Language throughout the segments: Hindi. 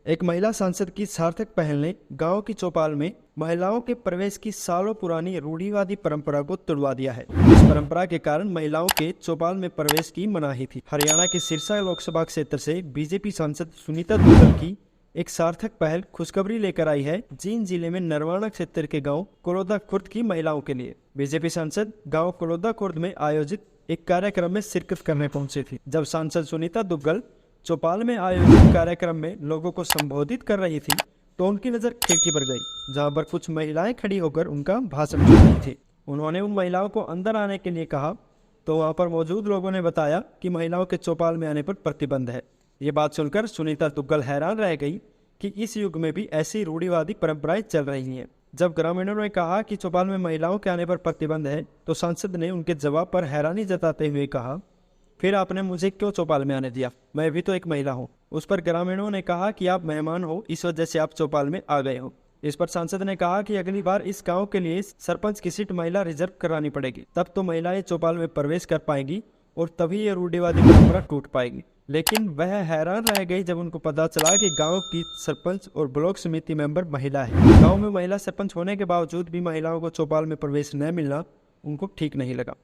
एक महिला सांसद की सार्थक पहल ने गांव की चौपाल में महिलाओं के प्रवेश की सालों पुरानी रूढ़िवादी परंपरा को तुड़वा दिया है। इस परंपरा के कारण महिलाओं के चौपाल में प्रवेश की मनाही थी। हरियाणा के सिरसा लोकसभा क्षेत्र से बीजेपी सांसद सुनीता दुग्गल की एक सार्थक पहल खुशखबरी लेकर आई है जींद जिले में नरवाना क्षेत्र के गांव कुलोदा खुर्द की महिलाओं के लिए। बीजेपी सांसद गांव कुलोदा खुर्द में आयोजित एक कार्यक्रम में शिरकत करने पहुंची थी। जब सांसद सुनीता दुग्गल चौपाल में आयोजित कार्यक्रम में लोगों को संबोधित कर रही थी तो उनकी नजर खिड़की पर गई, जहां पर कुछ महिलाएं खड़ी होकर उनका भाषण सुन रही थी। उन्होंने उन महिलाओं को अंदर आने के लिए कहा तो वहां पर मौजूद लोगों ने बताया कि महिलाओं के चौपाल में आने पर प्रतिबंध है। ये बात सुनकर सुनीता दुग्गल हैरान रह गई कि इस युग में भी ऐसी रूढ़िवादी परंपराएं चल रही हैं। जब ग्रामीणों ने कहा कि चौपाल में महिलाओं के आने पर प्रतिबंध है तो सांसद ने उनके जवाब पर हैरानी जताते हुए कहा, फिर आपने मुझे क्यों चौपाल में आने दिया? मैं भी तो एक महिला हूँ। उस पर ग्रामीणों ने कहा कि आप मेहमान हो, इस वजह से आप चौपाल में आ गए हो। इस पर सांसद ने कहा कि अगली बार इस गांव के लिए सरपंच की सीट महिला रिजर्व करानी पड़ेगी, तब तो महिलाएं चौपाल में प्रवेश कर पाएंगी और तभी ये रूढ़िवादी परंपरा टूट पाएगी। लेकिन वह हैरान रह गई जब उनको पता चला कि गांव की सरपंच और ब्लॉक समिति मेंबर महिला है। गांव में महिला सरपंच होने के बावजूद भी महिलाओं को चौपाल में प्रवेश न मिलना उनको ठीक नहीं लगा।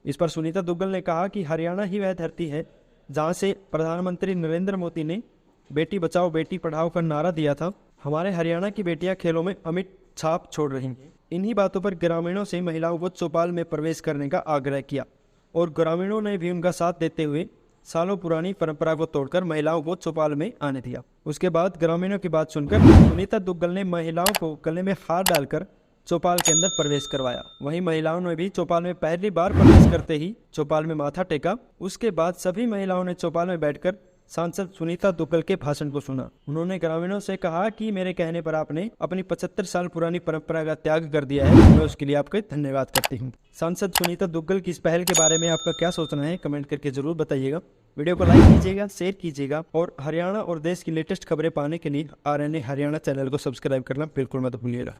इस पर सुनीता दुग्गल ने कहा कि हरियाणा ही वह धरती है जहां से प्रधानमंत्री नरेंद्र मोदी ने बेटी बचाओ बेटी पढ़ाओ का नारा दिया था। हमारे हरियाणा की बेटियां खेलों में अमिट छाप छोड़ रही हैं। इन्हीं बातों पर ग्रामीणों से महिलाओं को चौपाल में प्रवेश करने का आग्रह किया और ग्रामीणों ने भी उनका साथ देते हुए सालों पुरानी परंपरा को तोड़कर महिलाओं को चौपाल में आने दिया। उसके बाद ग्रामीणों की बात सुनकर सुनीता दुग्गल ने महिलाओं को गले में हाथ डालकर चौपाल के अंदर प्रवेश करवाया। वहीं महिलाओं ने भी चौपाल में पहली बार प्रवेश करते ही चौपाल में माथा टेका। उसके बाद सभी महिलाओं ने चौपाल में बैठकर सांसद सुनीता दुग्गल के भाषण को सुना। उन्होंने ग्रामीणों से कहा कि मेरे कहने पर आपने अपनी 75 साल पुरानी परंपरा का त्याग कर दिया है, मैं उसके लिए आपका धन्यवाद करती हूँ। सांसद सुनीता दुग्गल की इस पहल के बारे में आपका क्या सोचना है, कमेंट करके जरूर बताइएगा। वीडियो को लाइक कीजिएगा, शेयर कीजिएगा और हरियाणा और देश की लेटेस्ट खबरें पाने के लिए RNA हरियाणा चैनल को सब्सक्राइब करना बिल्कुल मत भूलिएगा।